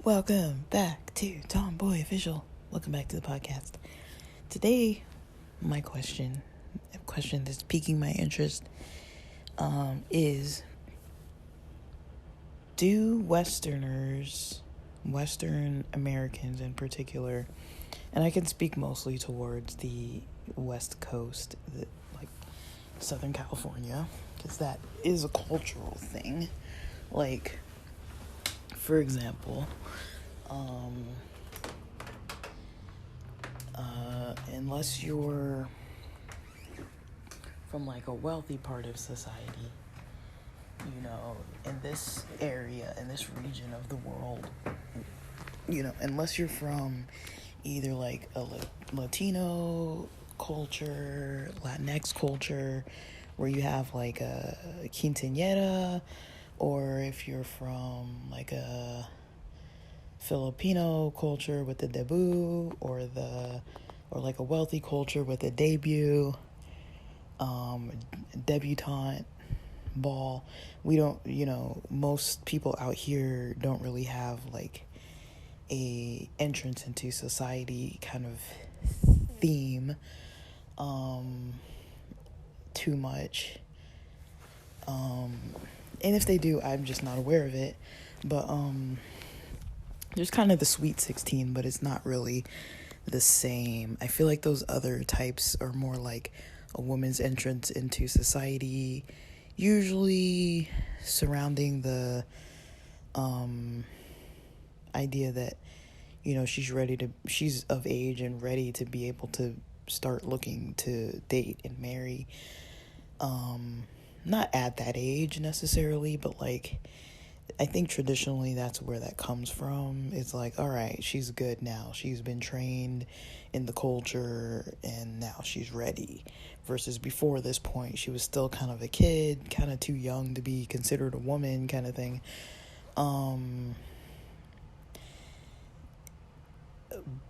Welcome back to Tomboy Official. Welcome back to the podcast. Today, my question, a question that's piquing my interest, is, do Westerners, Western Americans in particular, and I can speak mostly towards the West Coast, like Southern California, because that is a cultural thing. Like, for example, unless you're from like a wealthy part of society, you know, in this area, in this region of the world, you know, unless you're from either like a Latino culture, Latinx culture, where you have like a quinceañera, or if you're from like a Filipino culture with the debut, or like a wealthy culture with a debut, debutante ball. We don't, you know, most people out here don't really have like a entrance into society kind of theme too much. And if they do, I'm just not aware of it. But there's kind of the Sweet 16, but it's not really the same. I feel like those other types are more like a woman's entrance into society, usually surrounding the idea that, you know, she's of age and ready to be able to start looking to date and marry. Not at that age necessarily, but like, I think traditionally that's where that comes from. It's like, all right, she's good now. She's been trained in the culture and now she's ready. Versus before this point, she was still kind of a kid, kind of too young to be considered a woman kind of thing.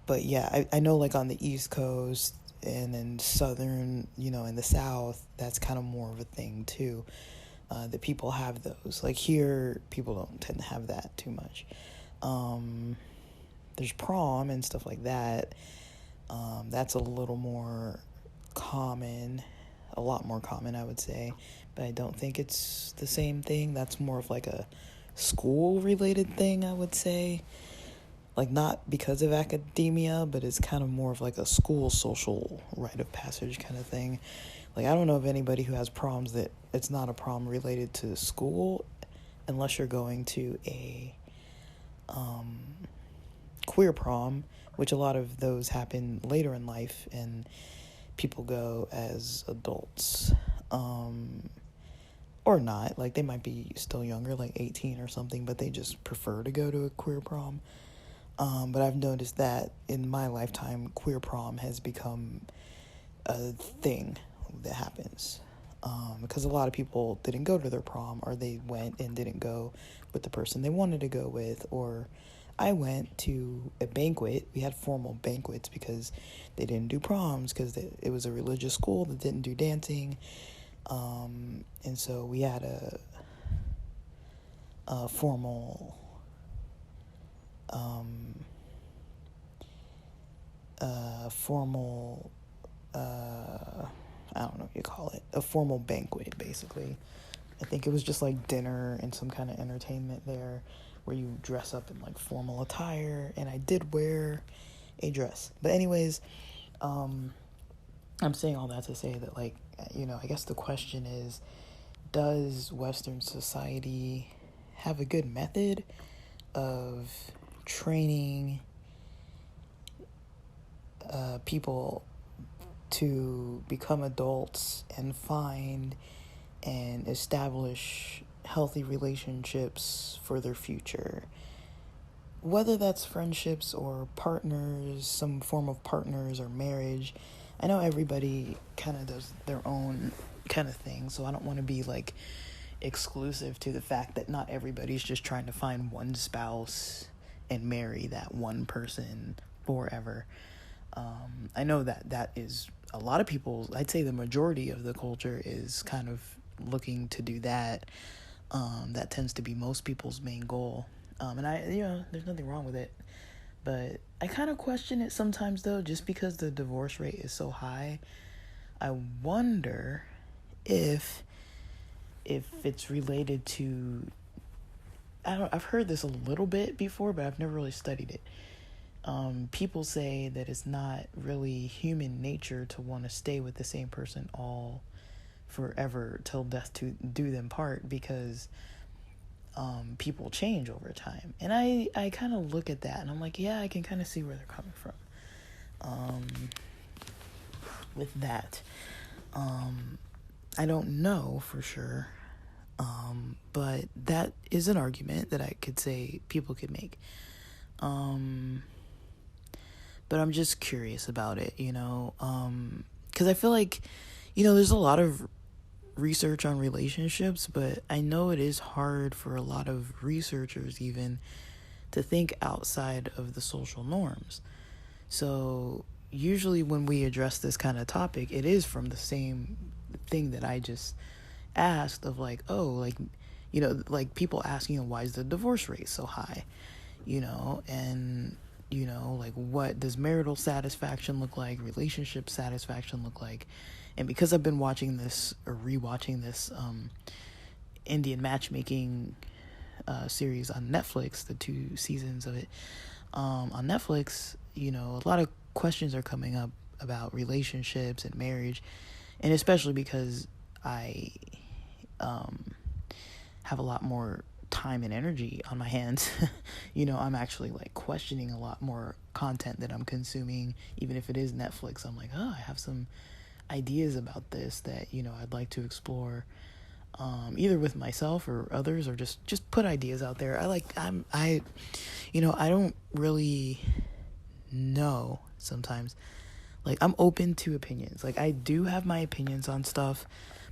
But yeah, I know like on the East Coast and in Southern, you know, in the South, that's kind of more of a thing too. That people have those. Like here, people don't tend to have that too much. There's prom and stuff like that. That's a little more common, a lot more common, I would say. But I don't think it's the same thing. That's more of like a school-related thing, I would say. Like, not because of academia, but it's kind of more of like a school social rite of passage kind of thing. Like, I don't know of anybody who has proms that it's not a prom related to school, unless you're going to a queer prom, which a lot of those happen later in life, and people go as adults. Or not. Like, they might be still younger, like 18 or something, but they just prefer to go to a queer prom. But I've noticed that in my lifetime, queer prom has become a thing that happens. Because a lot of people didn't go to their prom, or they went and didn't go with the person they wanted to go with, or I went to a banquet. We had formal banquets because they didn't do proms because it was a religious school that didn't do dancing. And so we had a formal I don't know what you call it, a formal banquet, basically. I think it was just like dinner and some kind of entertainment there where you dress up in like formal attire, and I did wear a dress. But anyways, I'm saying all that to say that, like, you know, I guess the question is, does Western society have a good method of training people to become adults and find and establish healthy relationships for their future? Whether that's friendships or partners, some form of partners or marriage. I know everybody kind of does their own kind of thing, so I don't want to be like exclusive to the fact that not everybody's just trying to find one spouse and marry that one person forever. I know that is a lot of people, I'd say the majority of the culture is kind of looking to do that. That tends to be most people's main goal. And there's nothing wrong with it. But I kind of question it sometimes, though, just because the divorce rate is so high. I wonder if it's related to, I've heard this a little bit before, but I've never really studied it. People say that it's not really human nature to want to stay with the same person all forever till death to do them part, because people change over time. And I kind of look at that and I'm like, yeah, I can kind of see where they're coming from with that. I don't know for sure, but that is an argument that I could say people could make. But I'm just curious about it, because I feel like, there's a lot of research on relationships, but I know it is hard for a lot of researchers even to think outside of the social norms. So usually when we address this kind of topic, it is from the same thing that I just asked of like, like people asking, why is the divorce rate so high? And like, what does marital satisfaction look like? Relationship satisfaction look like? And because I've been watching this or rewatching this Indian Matchmaking series on Netflix, the 2 seasons of it on Netflix, a lot of questions are coming up about relationships and marriage, and especially because I have a lot more time and energy on my hands. I'm actually like questioning a lot more content that I'm consuming, even if it is Netflix. I'm like, I have some ideas about this that I'd like to explore, either with myself or others, or just put ideas out there. I don't really know sometimes. Like, I'm open to opinions. Like, I do have my opinions on stuff,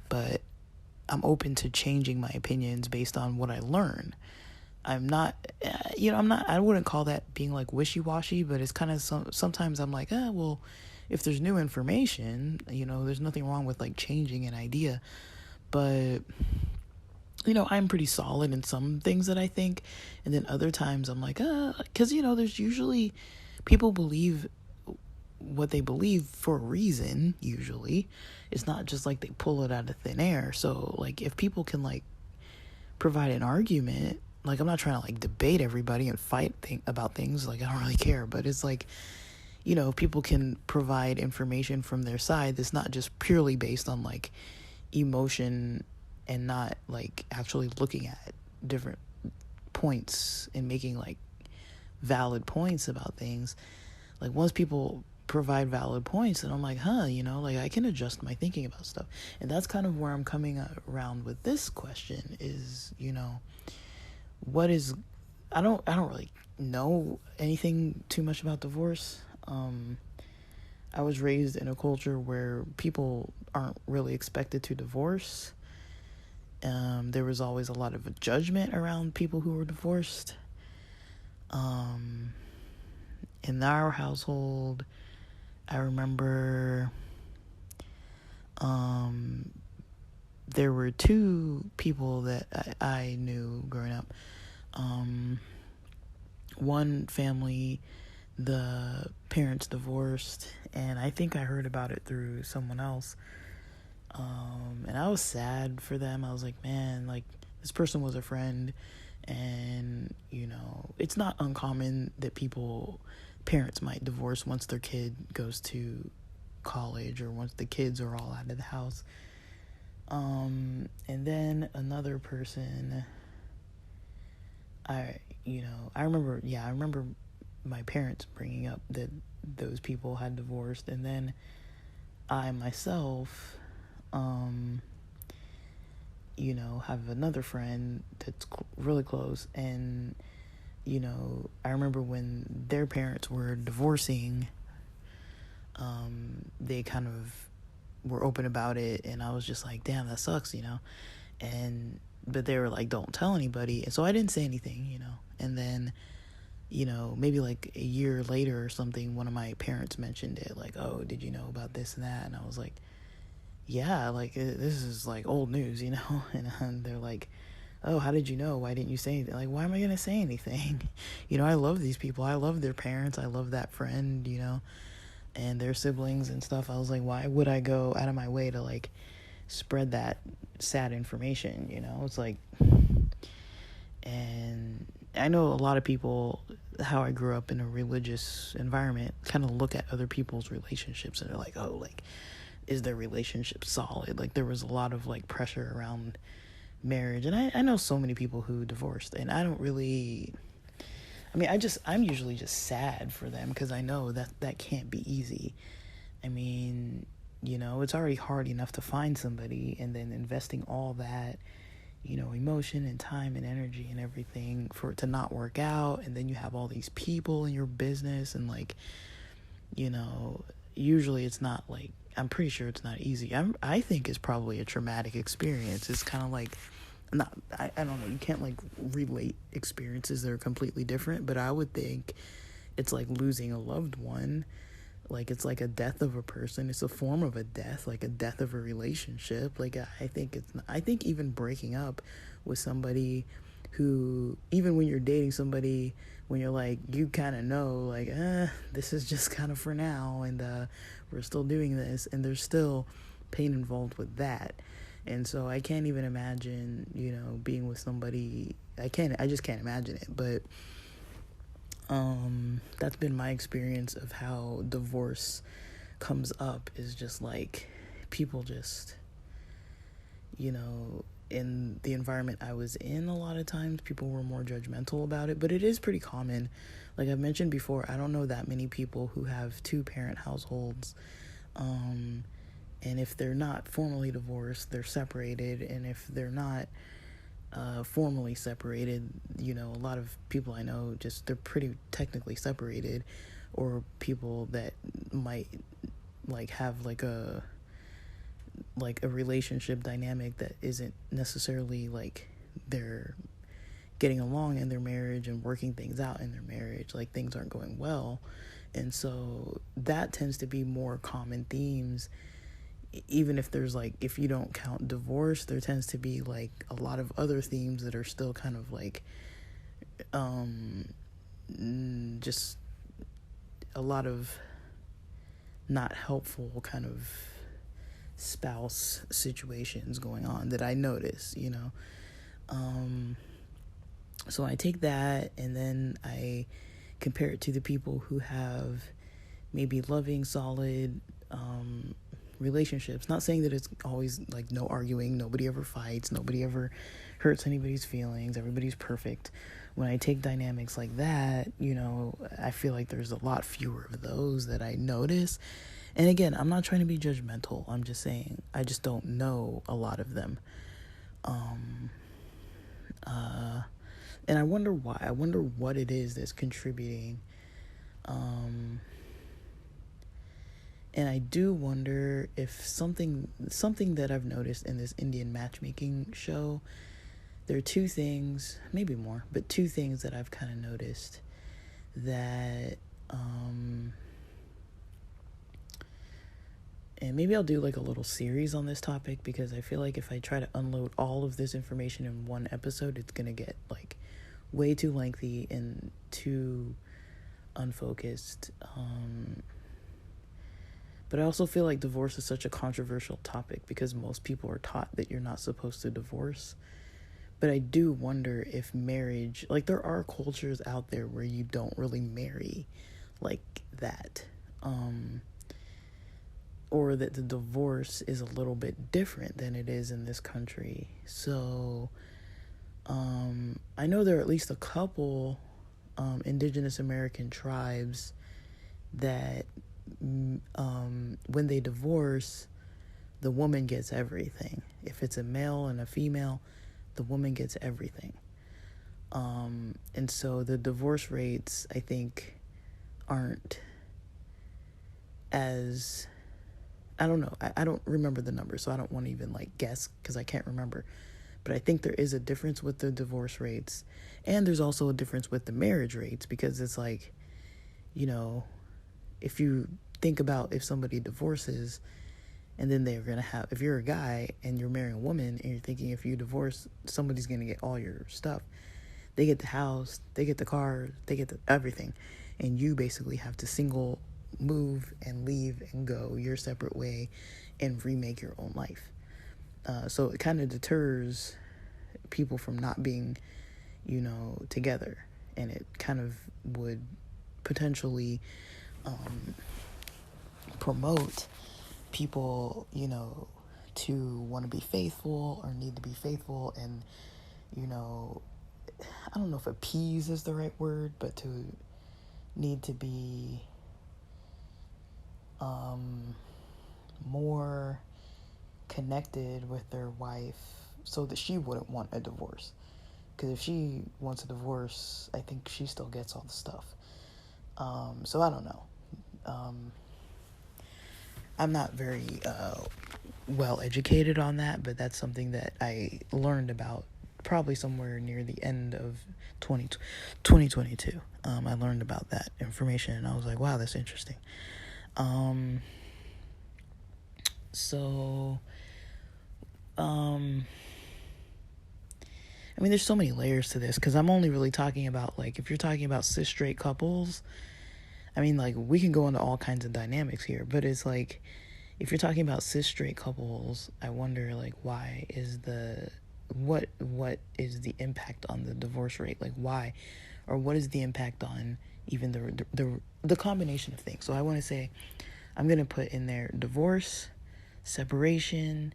but I'm open to changing my opinions based on what I learn. I'm not, I wouldn't call that being like wishy-washy, but it's kind of sometimes I'm like, well, if there's new information, there's nothing wrong with like changing an idea. But, I'm pretty solid in some things that I think. And then other times I'm like, because, there's usually people believe what they believe for a reason, usually. It's not just like they pull it out of thin air. So, like, if people can, like, provide an argument, like, I'm not trying to, like, debate everybody and fight about things. Like, I don't really care. But it's like, people can provide information from their side that's not just purely based on, like, emotion and not, like, actually looking at different points and making, like, valid points about things. Like, once people provide valid points, and I'm like, like, I can adjust my thinking about stuff. And that's kind of where I'm coming around with this question is, what is, I don't really know anything too much about divorce. I was raised in a culture where people aren't really expected to divorce. There was always a lot of judgment around people who were divorced. In our household, I remember there were 2 people that I knew growing up. One family, the parents divorced, and I think I heard about it through someone else. And I was sad for them. I was like, man, like, this person was a friend, and, it's not uncommon that parents might divorce once their kid goes to college or once the kids are all out of the house. And then another person, I remember my parents bringing up that those people had divorced, and then I myself, have another friend that's really close, and, I remember when their parents were divorcing, they kind of were open about it, and I was just like, damn, that sucks, but they were like, don't tell anybody, and so I didn't say anything, and then maybe like a year later or something, one of my parents mentioned it, like, oh, did you know about this and that? And I was like, yeah, like, this is like old news, and they're like, oh, how did you know? Why didn't you say anything? Like, why am I going to say anything? I love these people. I love their parents. I love that friend, and their siblings and stuff. I was like, why would I go out of my way to, like, spread that sad information, It's like, and I know a lot of people, how I grew up in a religious environment, kind of look at other people's relationships and they're like, oh, like, is their relationship solid? Like, there was a lot of, like, pressure around marriage. And I know so many people who divorced, and I don't really, I'm usually just sad for them, because I know that can't be easy. I mean, it's already hard enough to find somebody, and then investing all that, emotion and time and energy and everything for it to not work out. And then you have all these people in your business, and like, usually it's not like, I'm pretty sure it's not easy. I think it's probably a traumatic experience. It's kind of like, I don't know, you can't like relate experiences that are completely different, but I would think it's like losing a loved one. Like, it's like a death of a person. It's a form of a death, like a death of a relationship. Like, I think even breaking up with somebody who, even when you're dating somebody, when you're like, you kind of know, like, this is just kind of for now, and we're still doing this, and there's still pain involved with that. And so I can't even imagine, being with somebody. I just can't imagine it. But that's been my experience of how divorce comes up, is just like, people just, in the environment I was in, a lot of times people were more judgmental about it. But it is pretty common. Like I've mentioned before, I don't know that many people who have 2-parent households. And if they're not formally divorced, they're separated. And if they're not formally separated, a lot of people I know, just, they're pretty technically separated, or people that might like have like a relationship dynamic that isn't necessarily like they're getting along in their marriage and working things out in their marriage, like things aren't going well. And so that tends to be more common themes. Even if there's like, if you don't count divorce, there tends to be like a lot of other themes that are still kind of like just a lot of not helpful kind of spouse situations going on that I notice, so I take that and then I compare it to the people who have maybe loving, solid relationships. Not saying that it's always like no arguing, nobody ever fights, nobody ever hurts anybody's feelings, everybody's perfect. When I take dynamics like that, I feel like there's a lot fewer of those that I notice. And again, I'm not trying to be judgmental. I'm just saying I just don't know a lot of them. And I wonder why. I wonder what it is that's contributing. And I do wonder if something that I've noticed in this Indian matchmaking show, there are 2 things, maybe more, but 2 things that I've kind of noticed that, and maybe I'll do like a little series on this topic, because I feel like if I try to unload all of this information in one episode, it's going to get like way too lengthy and too unfocused. But I also feel like divorce is such a controversial topic because most people are taught that you're not supposed to divorce. But I do wonder if marriage, like there are cultures out there where you don't really marry like that. Or that the divorce is a little bit different than it is in this country. So I know there are at least a couple indigenous American tribes that when they divorce, the woman gets everything. If it's a male and a female, the woman gets everything. And so the divorce rates, I think, aren't as, I don't know. I don't remember the numbers, so I don't want to even like guess because I can't remember. But I think there is a difference with the divorce rates, and there's also a difference with the marriage rates, because it's like, you know, if you think about if somebody divorces and then they're going to have, if you're a guy and you're marrying a woman and you're thinking if you divorce, somebody's going to get all your stuff. They get the house, they get the car, they get everything. And you basically have to single move and leave and go your separate way and remake your own life. So it kind of deters people from not being, you know, together. And it kind of would potentially promote people, you know, to want to be faithful or need to be faithful and, you know, I don't know if appease is the right word, but to need to be more connected with their wife so that she wouldn't want a divorce. Because if she wants a divorce, I think she still gets all the stuff. So I don't know. I'm not very well educated on that, but that's something that I learned about probably somewhere near the end of 2022. I learned about that information, and I was like, wow, that's interesting. I mean, there's so many layers to this, because I'm only really talking about, like, if you're talking about cis straight couples, I mean, like, we can go into all kinds of dynamics here, but it's like, if you're talking about cis straight couples, I wonder, like, why is what is the impact on the divorce rate? Like, why? Or what is the impact on even the combination of things? So I want to say, I'm going to put in there divorce, separation,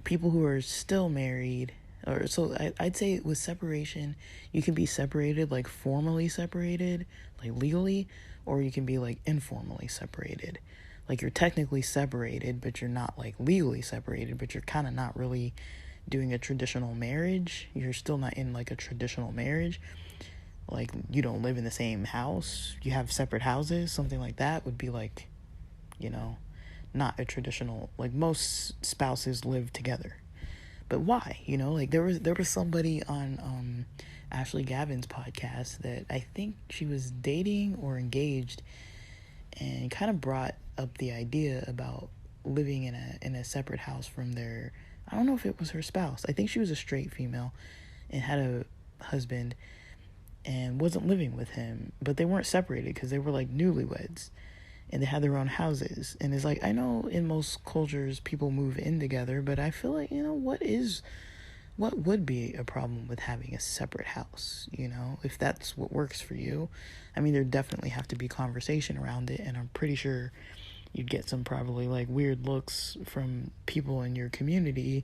people who are still married, or so I'd say with separation, you can be separated, like formally separated, like legally, or you can be like informally separated. Like you're technically separated, but you're not like legally separated, but you're kind of not really doing a traditional marriage. You're still not in like a traditional marriage. Like you don't live in the same house. You have separate houses. Something like that would be like, you know, not a traditional, like most spouses live together. But why? You know, like there was somebody on Ashley Gavin's podcast that I think she was dating or engaged, and kind of brought up the idea about living in a separate house from their, I don't know if it was her spouse. I think she was a straight female and had a husband and wasn't living with him, but they weren't separated because they were like newlyweds and they had their own houses. And it's like, I know in most cultures people move in together, but I feel like, you know, what would be a problem with having a separate house, you know, if that's what works for you? I mean, there definitely have to be conversation around it, and I'm pretty sure you'd get some probably like weird looks from people in your community.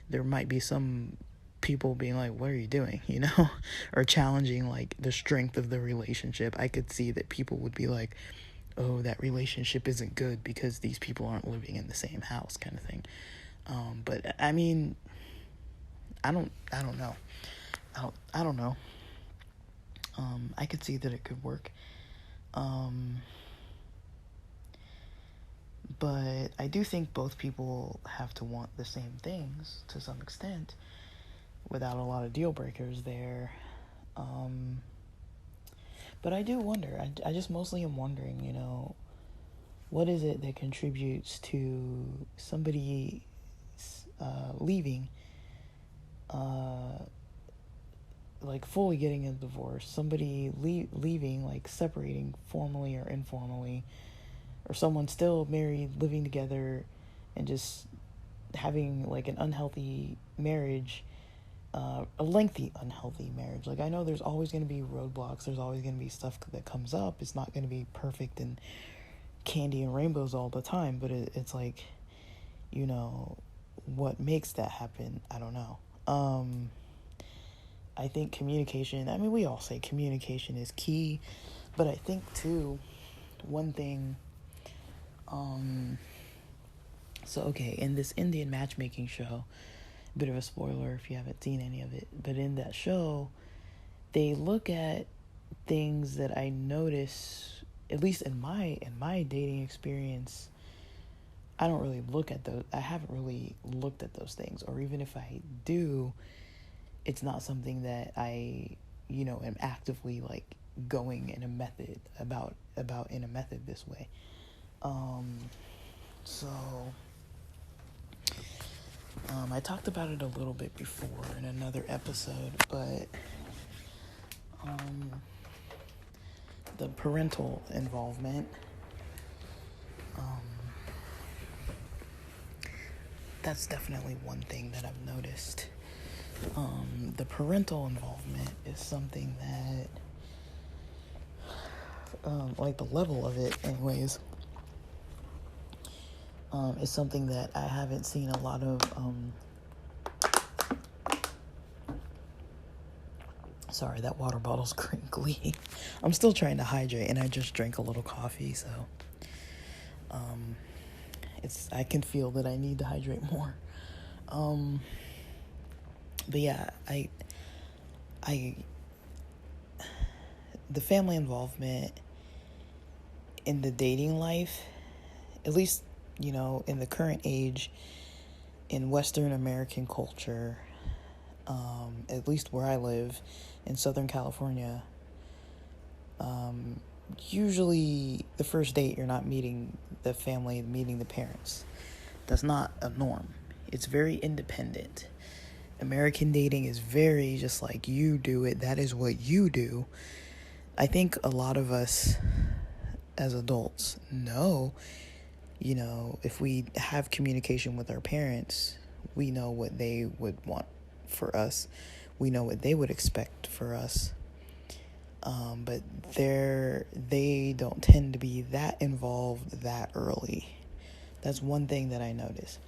There might be some people being like, what are you doing, you know, or challenging like the strength of the relationship. I could see that people would be like, oh, that relationship isn't good because these people aren't living in the same house, kind of thing. But I mean, I don't know. I don't know. I could see that it could work. But I do think both people have to want the same things to some extent without a lot of deal breakers there. But I do wonder. I just mostly am wondering, you know, what is it that contributes to somebody leaving, like fully getting a divorce, somebody leaving, like separating formally or informally, or someone still married, living together, and just having like an unhealthy marriage, a lengthy unhealthy marriage. Like I know there's always going to be roadblocks, there's always going to be stuff that comes up. It's not going to be perfect and candy and rainbows all the time, but it's like, you know, what makes that happen? I don't know. I think communication, I mean, we all say communication is key, but I think too, one thing, so okay, in this Indian matchmaking show, bit of a spoiler if you haven't seen any of it, but in that show, they look at things that I notice, at least in my dating experience, I don't really look at those. I haven't really looked at those things, or even if I do, it's not something that I, am actively like going in a method about in a method this way. So I talked about it a little bit before in another episode, but the parental involvement, that's definitely one thing that I've noticed. The parental involvement is something that, like the level of it anyways, is something that I haven't seen a lot of, sorry, that water bottle's crinkly. I'm still trying to hydrate, and I just drank a little coffee, so, I can feel that I need to hydrate more. But yeah, the family involvement in the dating life, at least, in the current age, in Western American culture, at least where I live in Southern California, usually the first date you're not meeting the family, meeting the parents. That's not a norm. It's very independent. American dating is very just like, you do it, that is what you do. I think a lot of us as adults know, if we have communication with our parents, we know what they would want for us. We know what they would expect for us. But they don't tend to be that involved that early. That's one thing that I notice.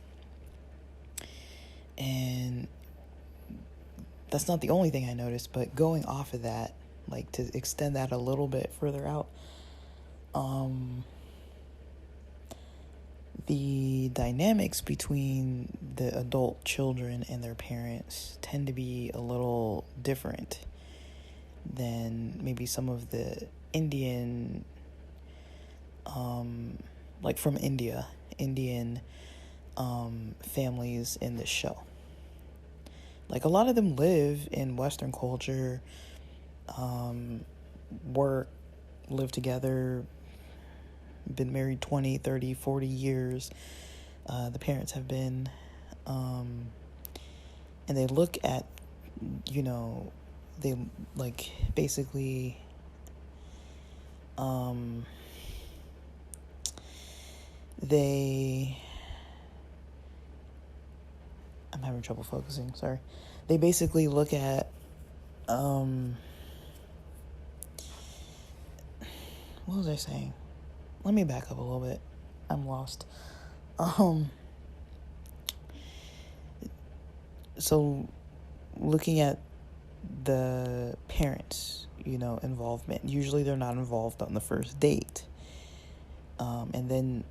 And that's not the only thing I noticed, but going off of that, like to extend that a little bit further out, the dynamics between the adult children and their parents tend to be a little different than maybe some of the Indian, like from Indian families in this show. Like, a lot of them live in Western culture, work, live together, been married 20, 30, 40 years. The parents have been, and they look at, they like basically, I'm having trouble focusing, sorry. They basically look at, what was I saying? Let me back up a little bit. I'm lost. So looking at the parents, involvement, usually they're not involved on the first date. And then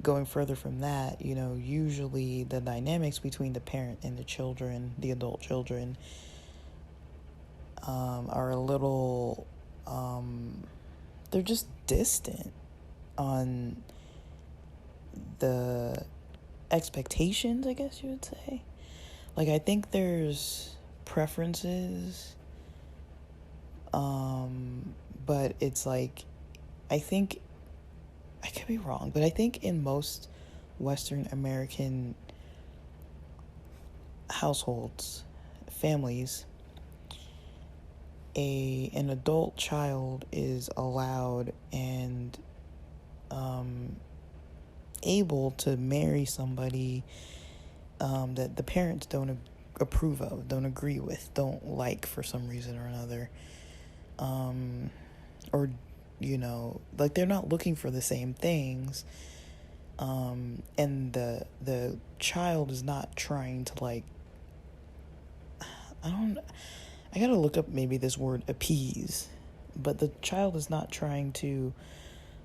going further from that, usually the dynamics between the parent and the children, the adult children, are a little, they're just distant on the expectations, I guess you would say. Like, I think there's preferences, but it's like, I think, I could be wrong, but I think in most Western American households, families, an adult child is allowed and able to marry somebody that the parents don't approve of, don't agree with, don't like for some reason or another, or like they're not looking for the same things, and the child is not trying to, like, I gotta look up maybe this word appease, but the child is not trying to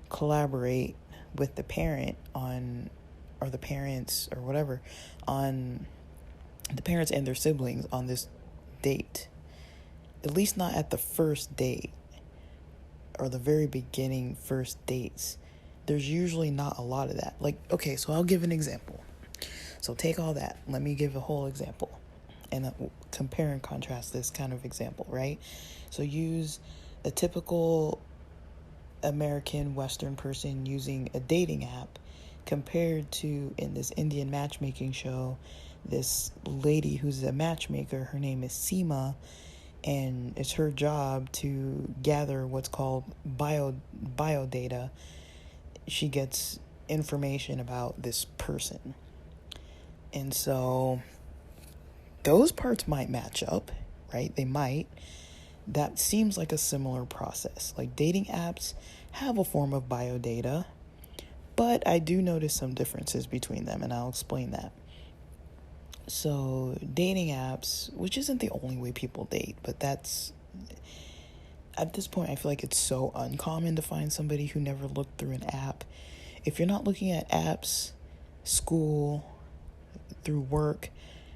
collaborate with the parent or the parents or whatever, on the parents and their siblings on this date. At least not at the first date or the very beginning first dates. there's usually not a lot of that. Like, okay, so I'll give an example. So take all that. Let me give a whole example and compare and contrast this kind of example, right? So use a typical American Western person using a dating app compared to, in this Indian matchmaking show, this lady who's a matchmaker. Her name is Seema, and it's her job to gather what's called bio data. She gets information about this person. And so those parts might match up, right? They might. That seems like a similar process. Like, dating apps have a form of biodata, but I do notice some differences between them, and I'll explain that. So dating apps, which isn't the only way people date, but that's, at this point, I feel like it's so uncommon to find somebody who never looked through an app. If you're not looking at apps, school, through work,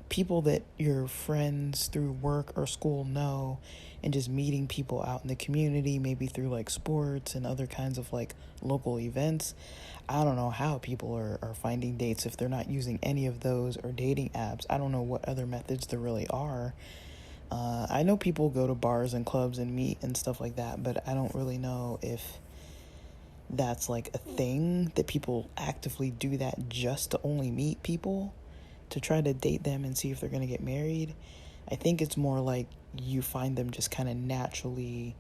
people that your friends through work or school know, and just meeting people out in the community, maybe through like sports and other kinds of like local events. I don't know how people are finding dates if they're not using any of those or dating apps. I don't know what other methods there really are. I know people go to bars and clubs and meet and stuff like that, but I don't really know if that's like a thing that people actively do that just to only meet people, to try to date them and see if they're going to get married. I think it's more like you find them just kind of naturally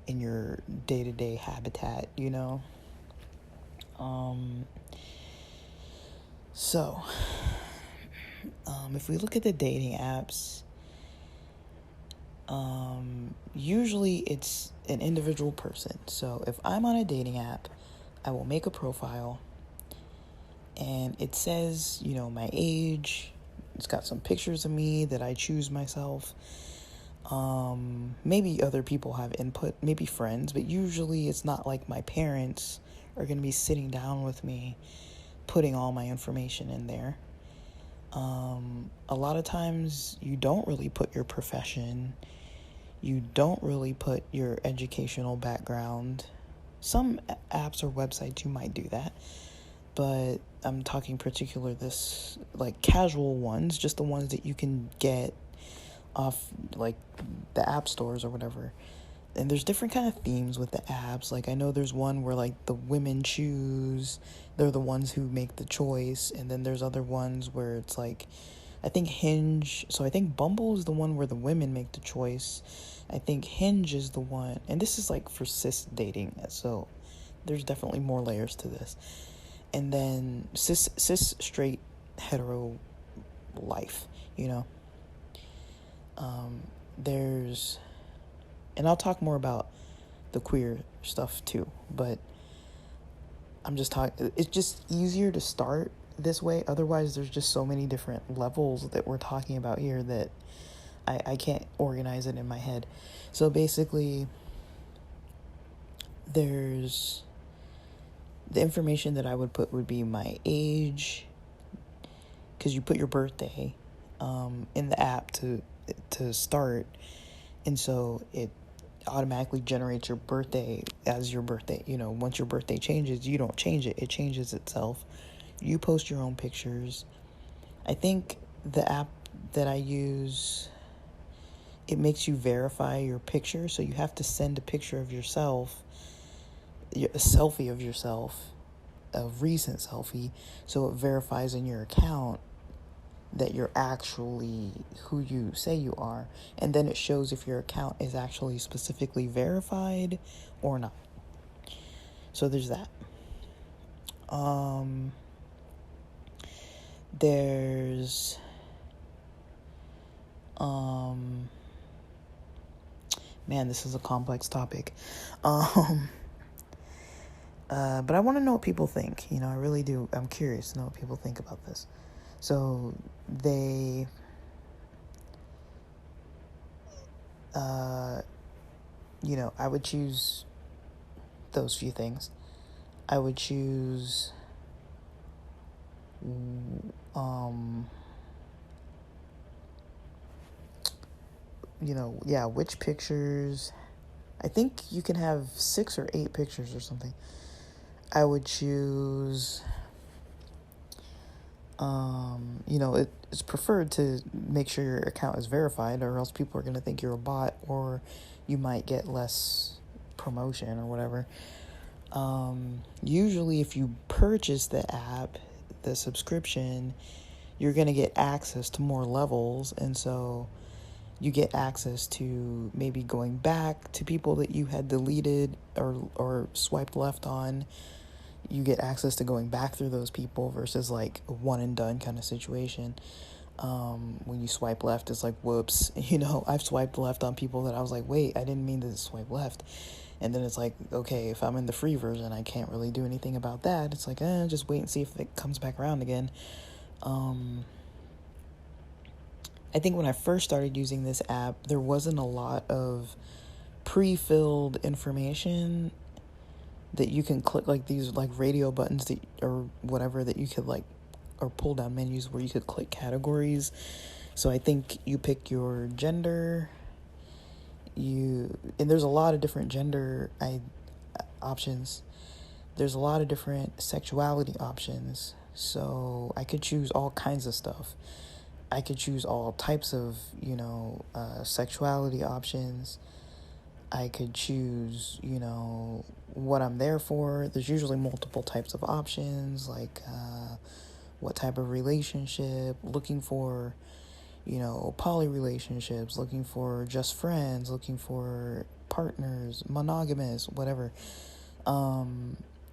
in your day-to-day habitat, you know? So, if we look at the dating apps, usually it's an individual person. So if I'm on a dating app, I will make a profile, and it says, you know, my age. It's got some pictures of me that I choose myself. Maybe other people have input, maybe friends, but usually it's not like my parents are going to be sitting down with me, putting all my information in there. A lot of times you don't really put your profession. You don't really put your educational background. Some apps or websites you might do that, but I'm talking particular this like casual ones, just the ones that you can get off like the app stores or whatever. And there's different kind of themes with the apps. Like, I know there's one where like the women choose, they're the ones who make the choice, and then there's other ones where it's like, I think I think Bumble is the one where the women make the choice. I think Hinge is the one, and this is like for cis dating, so there's definitely more layers to this. And then cis straight hetero life, you know. There's, and I'll talk more about the queer stuff too, but it's just easier to start this way. Otherwise, there's just so many different levels that we're talking about here that I can't organize it in my head. So basically, there's the information that I would put would be my age, because you put your birthday in the app to start, and so it automatically generates your birthday as your birthday. You know, once your birthday changes, you don't change it changes itself. You post your own pictures. I think the app that I use, it makes you verify your picture, so you have to send a picture of yourself, a selfie of yourself, a recent selfie, so it verifies in your account that you're actually who you say you are, and then it shows if your account is actually specifically verified or not. So there's that. There's man, this is a complex topic. But I want to know what people think. You know, I really do. I'm curious to know what people think about this. So they, you know, I would choose those few things. I would choose, you know, yeah, which pictures. I think you can have 6 or 8 pictures or something. I would choose, it's preferred to make sure your account is verified, or else people are going to think you're a bot, or you might get less promotion or whatever. Usually if you purchase the app, the subscription, you're going to get access to more levels, and so you get access to maybe going back to people that you had deleted or swiped left on. You get access to going back through those people versus like a one and done kind of situation. When you swipe left, it's like, whoops, I've swiped left on people that I was like, wait, I didn't mean to swipe left. And then it's like, okay, if I'm in the free version, I can't really do anything about that. It's like, just wait and see if it comes back around again. I think when I first started using this app, there wasn't a lot of pre-filled information that you can click, like these like radio buttons that or whatever that you could like, or pull down menus where you could click categories. So I think you pick your gender, and there's a lot of different gender options. There's a lot of different sexuality options. So I could choose all kinds of stuff. I could choose all types of, sexuality options. I could choose, what I'm there for. There's usually multiple types of options, like what type of relationship, looking for, poly relationships, looking for just friends, looking for partners, monogamous, whatever.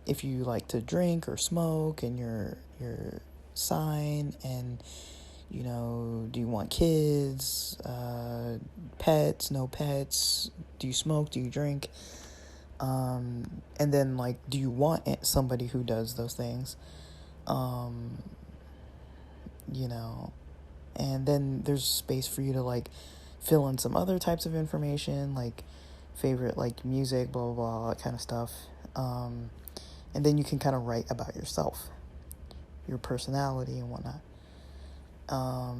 If you like to drink or smoke, and your sign, and do you want kids, pets, no pets, do you smoke, do you drink, and then like, do you want somebody who does those things, and then there's space for you to like fill in some other types of information, like favorite like music, blah blah blah, that kind of stuff, and then you can kind of write about yourself, your personality and whatnot.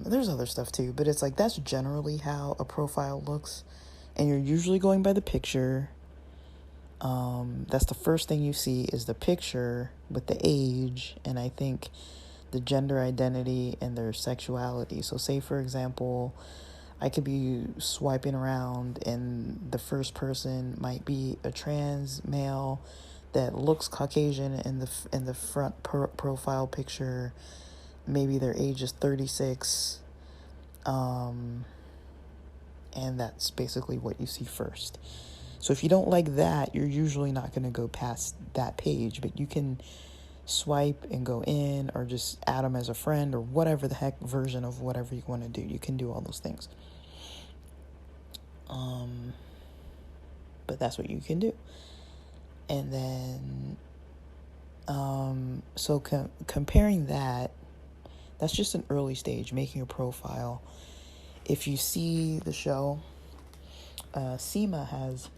There's other stuff too, but it's like, that's generally how a profile looks, and you're usually going by the picture. That's the first thing you see is the picture with the age, and I think the gender identity and their sexuality. So say, for example, I could be swiping around and the first person might be a trans male that looks Caucasian in the front profile picture. Maybe their age is 36, and that's basically what you see first. So if you don't like that, you're usually not going to go past that page, but you can swipe and go in, or just add them as a friend, or whatever the heck version of whatever you want to do. You can do all those things. But that's what you can do. And then, so comparing that's just an early stage, making a profile. If you see the show, Seema has,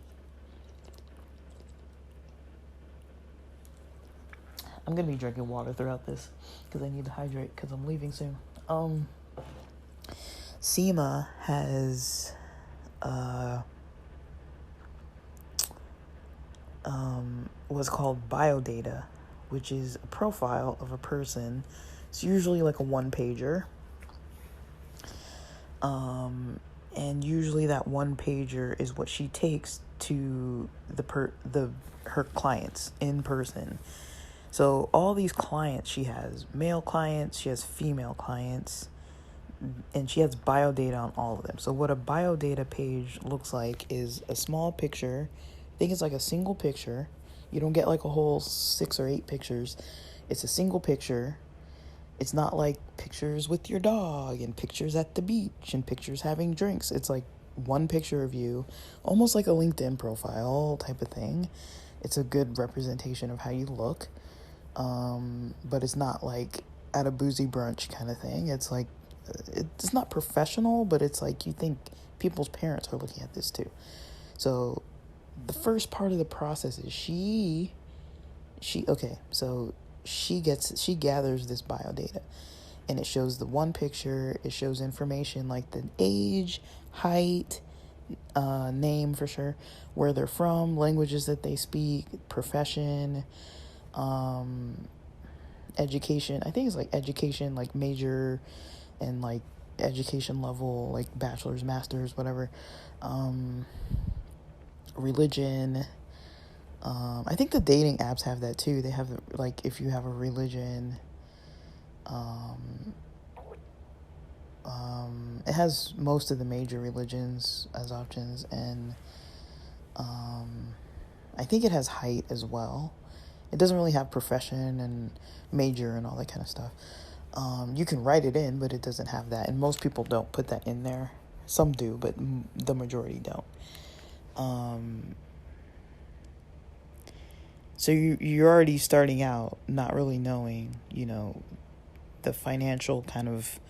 I'm going to be drinking water throughout this because I need to hydrate because I'm leaving soon. Seema has what's called biodata, which is a profile of a person. It's usually like a one-pager. And usually that one-pager is what she takes to her clients in person. So all these clients, she has male clients, she has female clients, and she has biodata on all of them. So what a biodata page looks like is a small picture. I think it's like a single picture. You don't get like a whole 6 or 8 pictures. It's a single picture. It's not like pictures with your dog and pictures at the beach and pictures having drinks. It's like one picture of you, almost like a LinkedIn profile type of thing. It's a good representation of how you look. But it's not like at a boozy brunch kind of thing. It's like, it's not professional, but it's like you think people's parents are looking at this too. So the first part of the process is she gathers this biodata, and it shows the one picture. It shows information like the age, height, name for sure, where they're from, languages that they speak, profession, Education, I think it's like education, like major and like education level, like bachelor's, master's, whatever. Religion. I think the dating apps have that too. They have, like, if you have a religion, it has most of the major religions as options, and I think it has height as well. It doesn't really have profession and major and all that kind of stuff. You can write it in, but it doesn't have that, and most people don't put that in there. Some do, but the majority don't. So you're already starting out not really knowing, the financial kind of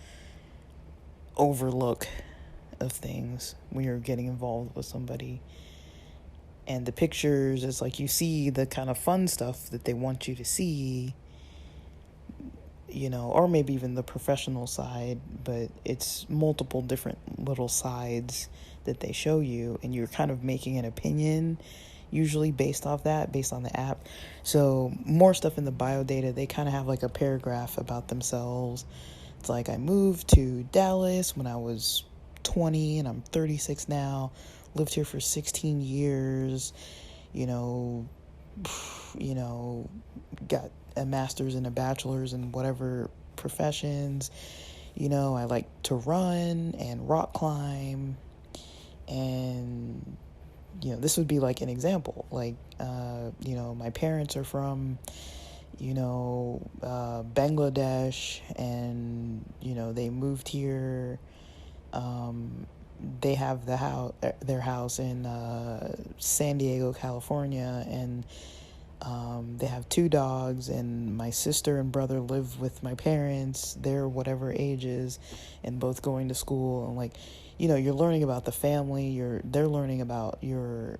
overlook of things when you're getting involved with somebody. And the pictures, it's like you see the kind of fun stuff that they want you to see, or maybe even the professional side, but it's multiple different little sides that they show you, and you're kind of making an opinion usually based on the app. So more stuff in the bio data, they kind of have like a paragraph about themselves. It's like, I moved to Dallas when I was 20 and I'm 36 now, lived here for 16 years, got a master's and a bachelor's in whatever professions, I like to run and rock climb, and this would be like an example, like, my parents are from, Bangladesh, and, they moved here. They have their house in San Diego, California, and they have 2 dogs, and my sister and brother live with my parents. They're whatever ages, and both going to school, and like, you're learning about the family. They're learning about your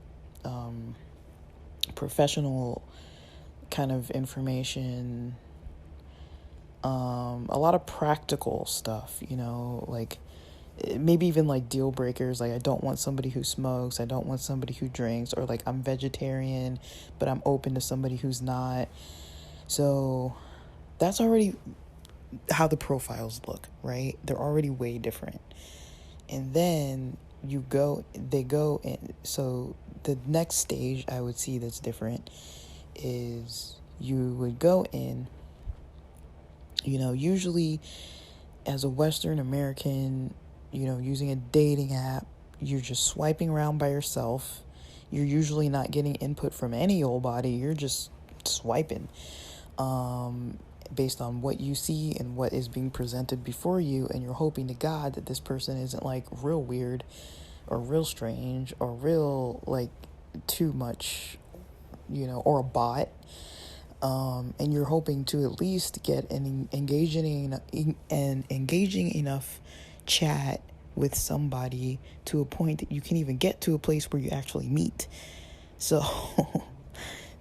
professional kind of information. A lot of practical stuff, like maybe even like deal breakers, like I don't want somebody who smokes, I don't want somebody who drinks, or like I'm vegetarian but I'm open to somebody who's not. So that's already how the profiles look, right? They're already way different. And then they go in. So the next stage I would see that's different is you would go in, usually as a Western American, using a dating app, you're just swiping around by yourself. You're usually not getting input from any old body. You're just swiping based on what you see and what is being presented before you, and you're hoping to God that this person isn't like real weird or real strange or real like too much, or a bot. And you're hoping to at least get an engaging enough chat with somebody to a point that you can even get to a place where you actually meet. So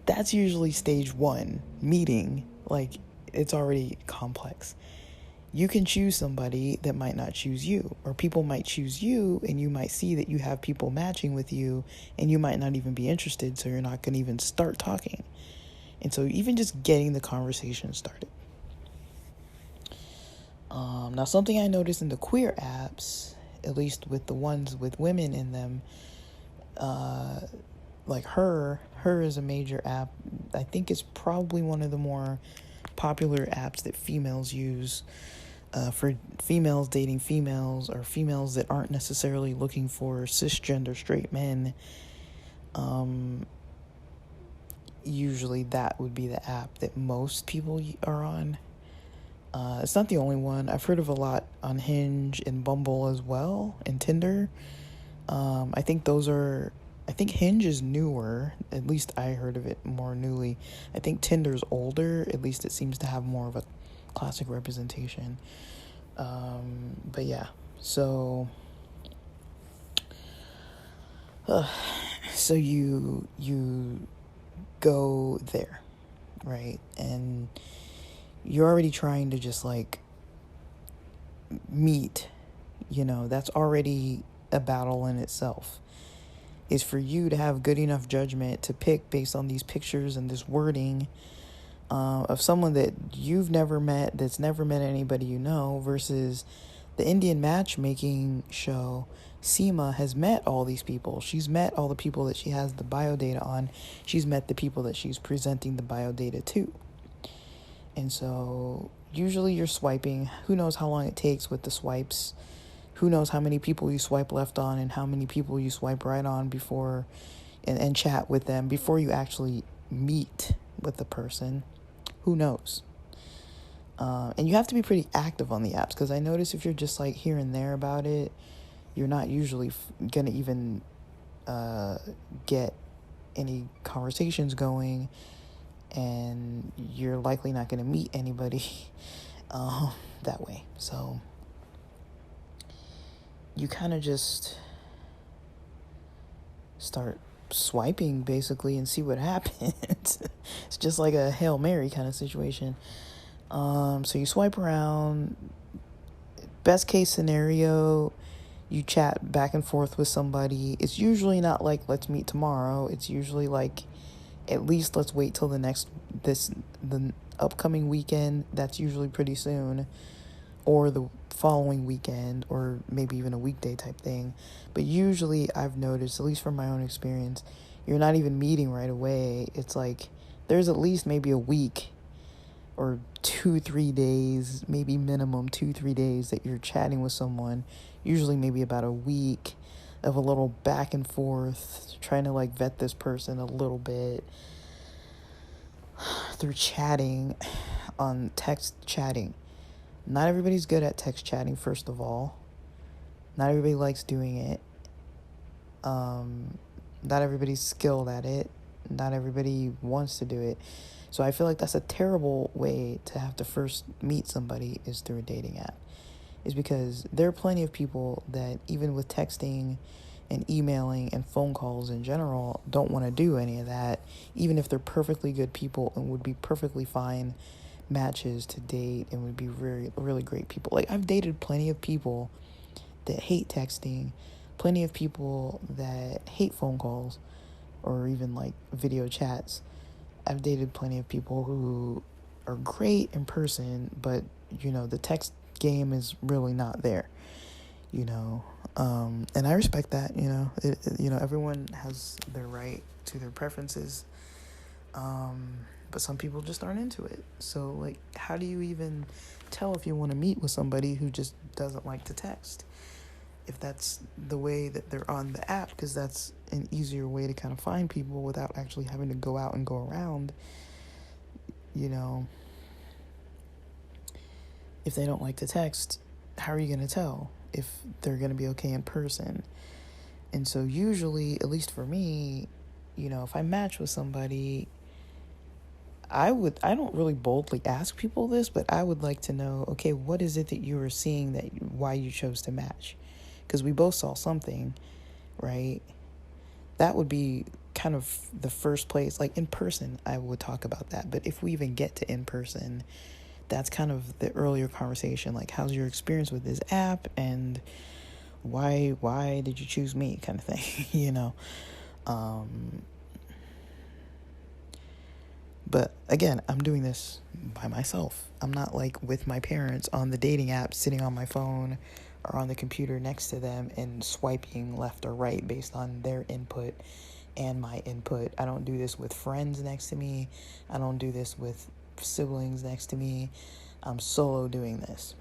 that's usually stage 1, meeting. Like, it's already complex. You can choose somebody that might not choose you, or people might choose you, and you might see that you have people matching with you, and you might not even be interested, so you're not going to even start talking. And so even just getting the conversation started. Now, something I noticed in the queer apps, at least with the ones with women in them, like her is a major app. I think it's probably one of the more popular apps that females use for females dating females, or females that aren't necessarily looking for cisgender straight men. Usually that would be the app that most people are on. It's not the only one. I've heard of a lot on Hinge and Bumble as well, and Tinder. I think Hinge is newer. At least I heard of it more newly. I think Tinder's older. At least it seems to have more of a classic representation. But yeah, so you go there, right? And you're already trying to just like meet, that's already a battle in itself. Is for you to have good enough judgment to pick based on these pictures and this wording, of someone that you've never met, that's never met anybody you know, versus the Indian matchmaking show. Seema has met all these people. She's met all the people that she has the biodata on. She's met the people that she's presenting the biodata to. And so usually you're swiping. Who knows how long it takes with the swipes? Who knows how many people you swipe left on and how many people you swipe right on before and chat with them before you actually meet with the person. Who knows? And you have to be pretty active on the apps, because I notice if you're just like here and there about it, you're not usually gonna even get any conversations going, and you're likely not gonna meet anybody that way. So you kind of just start swiping basically and see what happens. It's just like a Hail Mary kind of situation. So you swipe around. Best case scenario, you chat back and forth with somebody. It's usually not like, let's meet tomorrow. It's usually like, at least let's wait till the upcoming weekend. That's usually pretty soon, or the following weekend, or maybe even a weekday type thing. But usually I've noticed, at least from my own experience, you're not even meeting right away. It's like there's at least maybe a week or 2-3 days, maybe minimum 2-3 days that you're chatting with someone. Usually maybe about a week of a little back and forth, trying to like vet this person a little bit through chatting, on text chatting. Not everybody's good at text chatting, first of all. Not everybody likes doing it. Not everybody's skilled at it. Not everybody wants to do it. So I feel like that's a terrible way to have to first meet somebody, is through a dating app. Is because there are plenty of people that, even with texting and emailing and phone calls in general, don't want to do any of that, even if they're perfectly good people and would be perfectly fine matches to date and would be really, really great people. Like, I've dated plenty of people that hate texting, plenty of people that hate phone calls or even like video chats. I've dated plenty of people who are great in person, but the text game is really not there, and I respect that. Everyone has their right to their preferences, but some people just aren't into it. So like, how do you even tell if you want to meet with somebody who just doesn't like to text, if that's the way that they're on the app? Because that's an easier way to kind of find people without actually having to go out and go around. If they don't like to text, how are you going to tell if they're going to be okay in person? And so usually, at least for me, if I match with somebody, I don't really boldly ask people this, but I would like to know, okay, what is it that you were seeing why you chose to match? Because we both saw something, right? That would be kind of the first place. Like, in person, I would talk about that. But if we even get to in person, that's kind of the earlier conversation. Like, how's your experience with this app, and why did you choose me, kind of thing, But again, I'm doing this by myself. I'm not like with my parents on the dating app, sitting on my phone or on the computer next to them and swiping left or right based on their input and my input. I don't do this with friends next to me. I don't do this with siblings next to me. I'm solo doing this.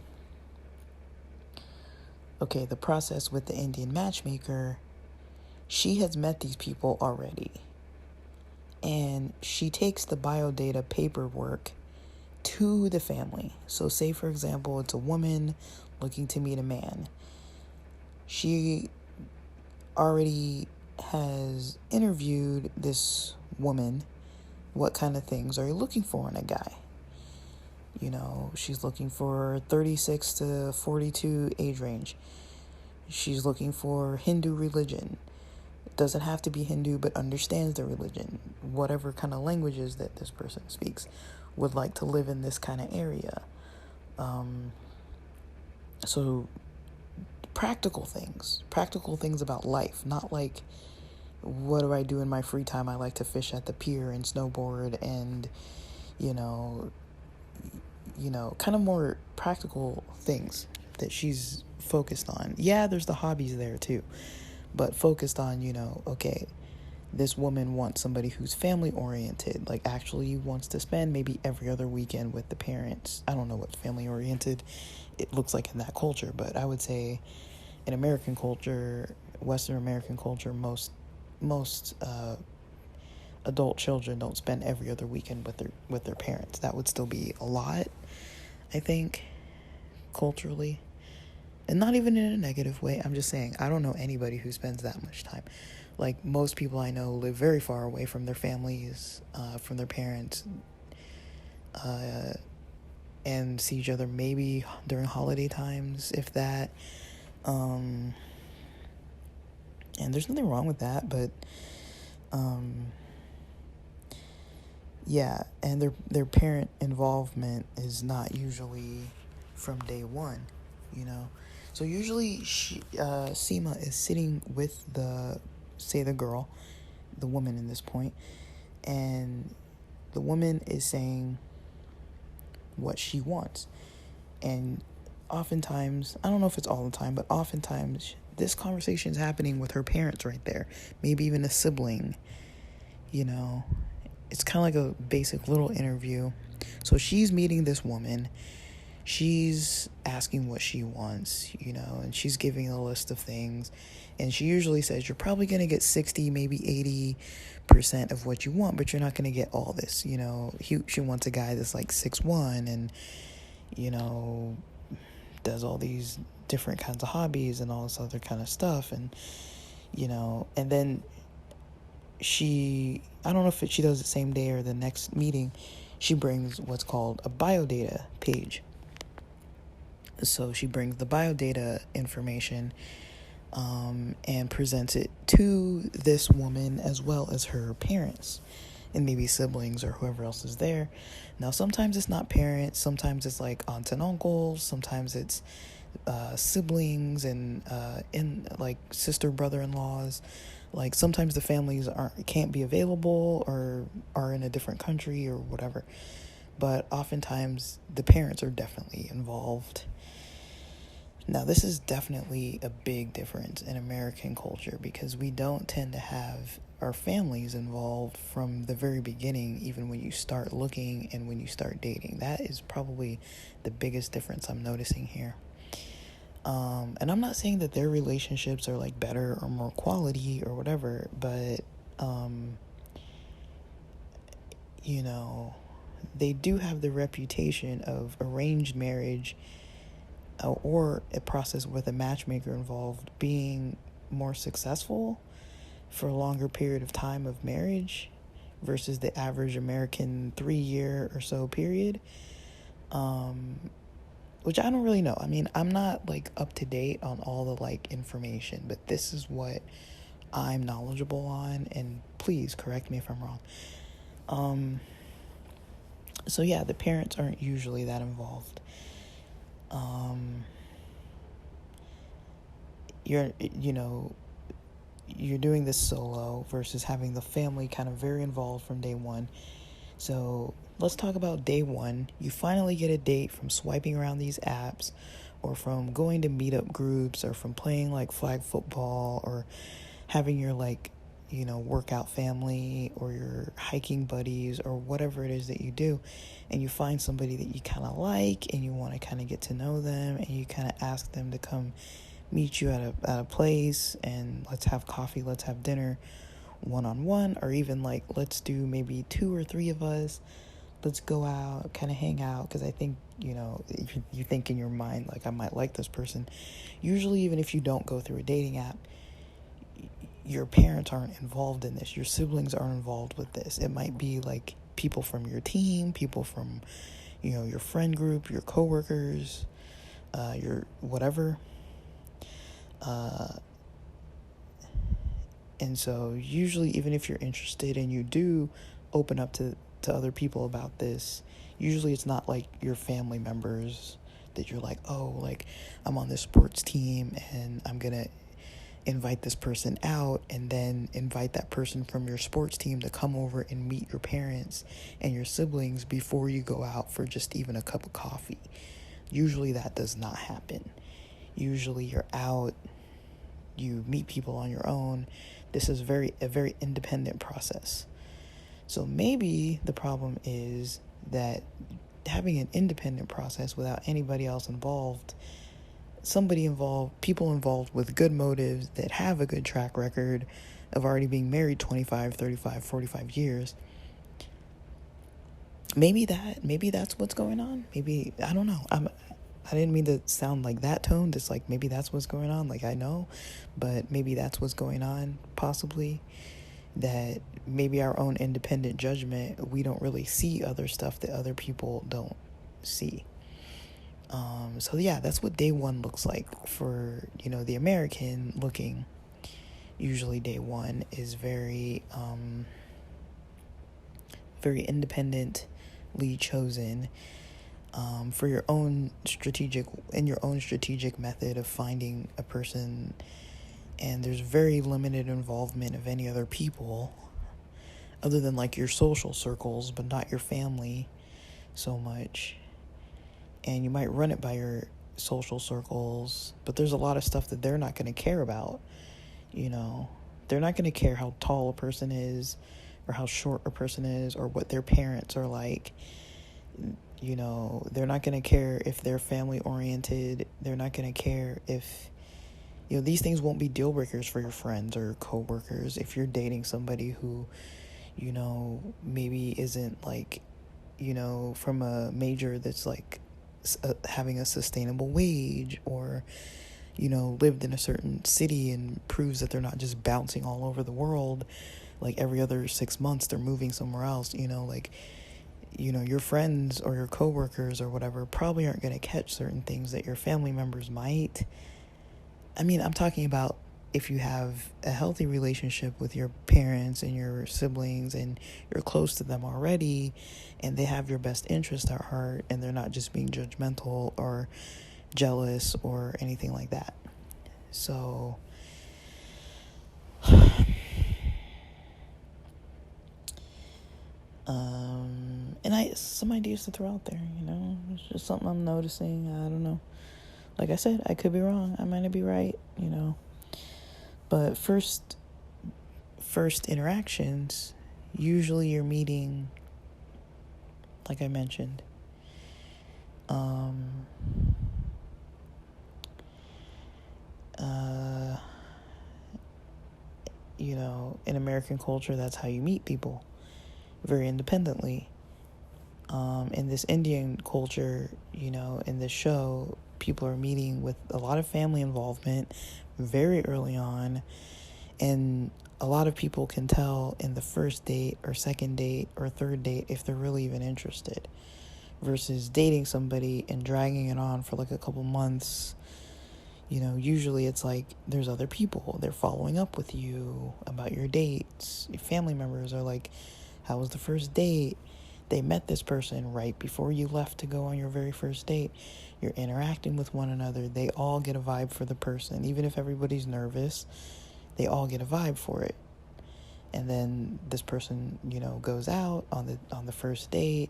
Okay, the process with the Indian matchmaker, she has met these people already. And she takes the biodata paperwork to the family. So say, for example, it's a woman looking to meet a man. She already has interviewed this woman. What kind of things are you looking for in a guy? She's looking for 36 to 42 age range. She's looking for Hindu religion. Doesn't have to be Hindu, but understands the religion. Whatever kind of languages that this person speaks, would like to live in this kind of area. So practical things about life, not like, what do I do in my free time? I like to fish at the pier and snowboard and, you know, kind of more practical things that she's focused on. Yeah, there's the hobbies there too, but focused on, okay, this woman wants somebody who's family oriented, like actually wants to spend maybe every other weekend with the parents. I don't know what family oriented it looks like in that culture, but I would say in American culture, Western American culture, most adult children don't spend every other weekend with their parents. That would still be a lot, I think, culturally. And not even in a negative way. I'm just saying, I don't know anybody who spends that much time. Like, most people I know live very far away from their families, from their parents, and see each other maybe during holiday times, if that. And there's nothing wrong with that, but yeah, and their parent involvement is not usually from day one, So usually Seema is sitting with the girl, the woman in this point, and the woman is saying what she wants. And oftentimes, I don't know if it's all the time, but oftentimes this conversation is happening with her parents right there, maybe even a sibling, It's kind of like a basic little interview. So she's meeting this woman. She's asking what she wants, and she's giving a list of things. And she usually says, you're probably going to get 60, maybe 80% of what you want, but you're not going to get all this, She wants a guy that's like 6'1" and, does all these different kinds of hobbies and all this other kind of stuff. And, and then I don't know if she does it the same day or the next meeting, she brings what's called a biodata page. So she brings the biodata information and presents it to this woman as well as her parents and maybe siblings or whoever else is there. Now, sometimes it's not parents. Sometimes it's like aunts and uncles. Sometimes it's siblings and like sister brother-in-laws. Like, sometimes the families can't be available or are in a different country or whatever. But oftentimes the parents are definitely involved. Now, this is definitely a big difference in American culture because we don't tend to have our families involved from the very beginning, even when you start looking and when you start dating. That is probably the biggest difference I'm noticing here. And I'm not saying that their relationships are like better or more quality or whatever, but, they do have the reputation of arranged marriage or a process with a matchmaker involved being more successful for a longer period of time of marriage versus the average American 3-year or so period. Which I don't really know. I mean, I'm not like up to date on all the information, but this is what I'm knowledgeable on, and please correct me if I'm wrong. So yeah, the parents aren't usually that involved. You're doing this solo versus having the family kind of very involved from day one. So let's talk about day one. You finally get a date from swiping around these apps or from going to meetup groups or from playing like flag football or having your workout family or your hiking buddies or whatever it is that you do, and you find somebody that you kind of like and you want to kind of get to know them, and you kind of ask them to come meet you at a place and let's have coffee, let's have dinner one-on-one, or even let's do maybe 2 or 3 of us, let's go out, kind of hang out, because I think if you think in your mind I might like this person. Usually, even if you don't go through a dating app, your parents aren't involved in this, your siblings aren't involved with this. It might be people from your team, people from your friend group, your coworkers, your whatever. And so usually, even if you're interested and you do open up to other people about this, usually it's not your family members that you're I'm on this sports team and I'm gonna invite this person out and then invite that person from your sports team to come over and meet your parents and your siblings before you go out for just even a cup of coffee. Usually that does not happen. Usually you're out, you meet people on your own. This is a very independent process. So maybe the problem is that having an independent process without anybody else involved, people involved with good motives that have a good track record of already being married 25, 35, 45 years. Maybe that's what's going on. Maybe, I don't know. I didn't mean to sound like that tone. Just like, maybe that's what's going on. Like, I know, but maybe that's what's going on, possibly. That maybe our own independent judgment, we don't really see other stuff that other people don't see. So yeah, that's what day one looks like for, the American looking. Usually day one is very independently chosen, for your own strategic method of finding a person. And there's very limited involvement of any other people other than like your social circles, but not your family so much. And you might run it by your social circles, but there's a lot of stuff that they're not going to care about. They're not going to care how tall a person is or how short a person is or what their parents are like. They're not going to care if they're family oriented. They're not going to care if, these things won't be deal breakers for your friends or coworkers. If you're dating somebody who, maybe isn't like, from a major that's like having a sustainable wage, or lived in a certain city and proves that they're not just bouncing all over the world, like every other 6 months they're moving somewhere else. Your friends or your coworkers or whatever probably aren't going to catch certain things that your family members might. I mean, I'm talking about if you have a healthy relationship with your parents and your siblings and you're close to them already and they have your best interest at heart and they're not just being judgmental or jealous or anything like that. So, and some ideas to throw out there, it's just something I'm noticing. I don't know. Like I said, I could be wrong. I might not be right, But first interactions, usually you're meeting, like I mentioned, in American culture, that's how you meet people, very independently. In this Indian culture, in this show, people are meeting with a lot of family involvement very early on, and a lot of people can tell in the first date or second date or third date if they're really even interested, versus dating somebody and dragging it on for like a couple months. Usually it's like there's other people, they're following up with you about your dates. Your family members are like, how was the first date? They met this person right before you left to go on your very first date. You're interacting with one another. They all get a vibe for the person. Even if everybody's nervous, they all get a vibe for it. And then this person, goes out on the first date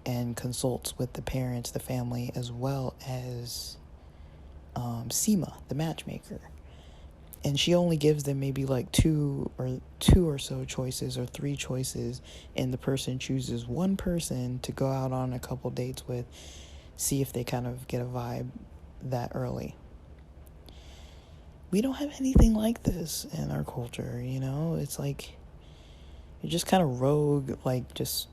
and consults with the parents, the family, as well as Seema, the matchmaker. And she only gives them maybe like two or so choices or three choices, and the person chooses one person to go out on a couple dates with, see if they kind of get a vibe that early. We don't have anything like this in our culture, It's like you're just kind of rogue, like just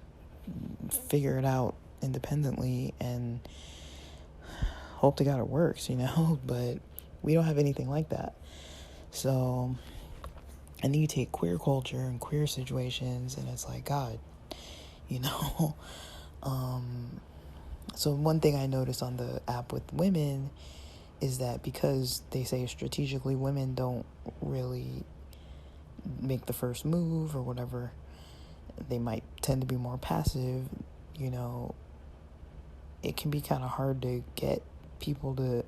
figure it out independently and hope to God it works, But we don't have anything like that. So, and then you take queer culture and queer situations, and it's like, God, So one thing I noticed on the app with women is that because they say strategically women don't really make the first move or whatever, they might tend to be more passive, it can be kind of hard to get people to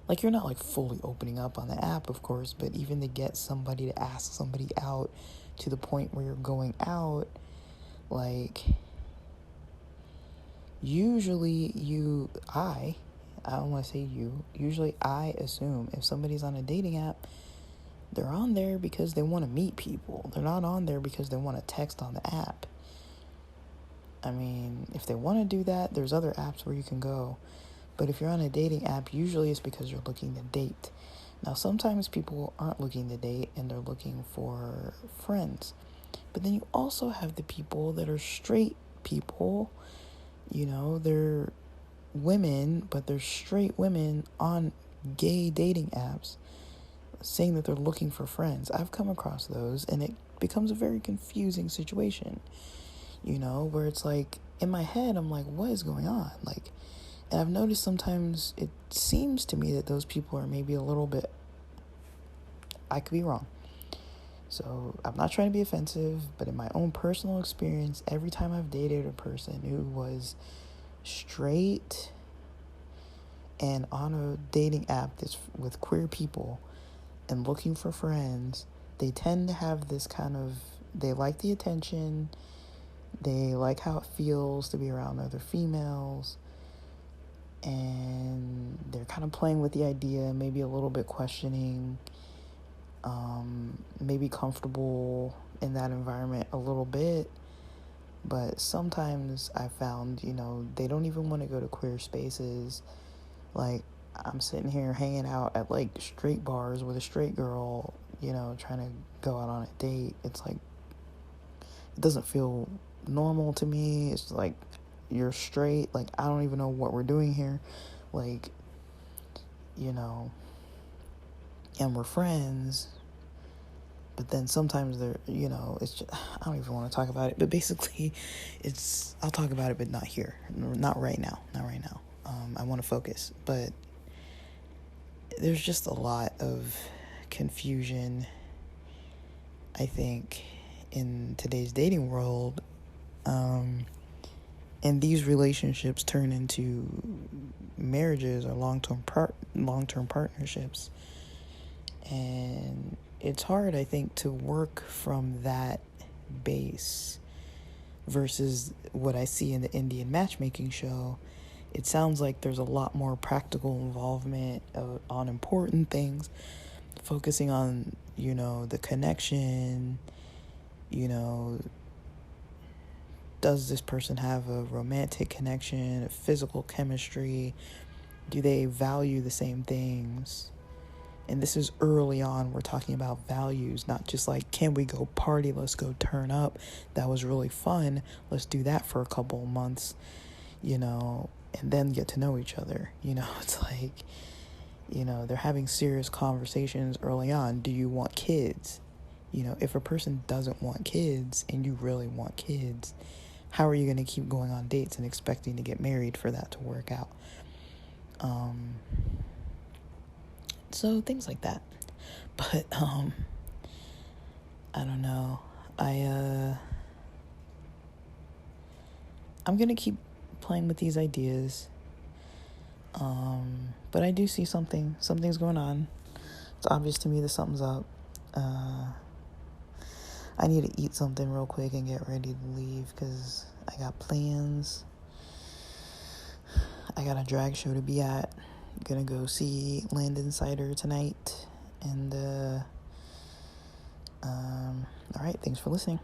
like, you're not like fully opening up on the app, of course, but even to get somebody to ask somebody out to the point where you're going out, like, usually I don't want to say you, usually I assume if somebody's on a dating app, they're on there because they want to meet people. They're not on there because they want to text on the app. I mean, if they want to do that, there's other apps where you can go. But if you're on a dating app, usually it's because you're looking to date. Now, sometimes people aren't looking to date and they're looking for friends. But then you also have the people that are straight people. You know, they're women, but they're straight women on gay dating apps saying that they're looking for friends. I've come across those, and it becomes a very confusing situation, you know, where it's like, in my head, I'm like, what is going on? Like, and I've noticed sometimes it seems to me that those people are maybe a little bit, I could be wrong. So I'm not trying to be offensive, but in my own personal experience, every time I've dated a person who was straight and on a dating app that's with queer people and looking for friends, they tend to have this kind of, they like the attention, they like how it feels to be around other females, and they're kind of playing with the idea, maybe a little bit questioning, maybe comfortable in that environment a little bit. But sometimes I found, you know, they don't even want to go to queer spaces. Like, I'm sitting here hanging out at like straight bars with a straight girl, you know, trying to go out on a date. It's like, it doesn't feel normal to me. It's like, you're straight. Like, I don't even know what we're doing here. Like, you know, and we're friends. But then sometimes they're, you know, it's just, I don't even want to talk about it. But basically, I'll talk about it, but not here. Not right now. I want to focus. But there's just a lot of confusion, I think, in today's dating world. And these relationships turn into marriages or long-term partnerships. And it's hard, I think, to work from that base versus what I see in the Indian matchmaking show. It sounds like there's a lot more practical involvement on important things, focusing on, you know, the connection, you know, does this person have a romantic connection, a physical chemistry? Do they value the same things? And this is early on. We're talking about values, not just like, can we go party? Let's go turn up. That was really fun. Let's do that for a couple of months, you know, and then get to know each other. You know, it's like, you know, they're having serious conversations early on. Do you want kids? You know, if a person doesn't want kids and you really want kids, how are you going to keep going on dates and expecting to get married for that to work out? So things like that. But I don't know. I'm gonna keep playing with these ideas. But I do see something's going on. It's obvious to me that something's up. I need to eat something real quick and get ready to leave because I got plans. I got a drag show to be at. Gonna go see Landon Cider tonight. And all right, thanks for listening.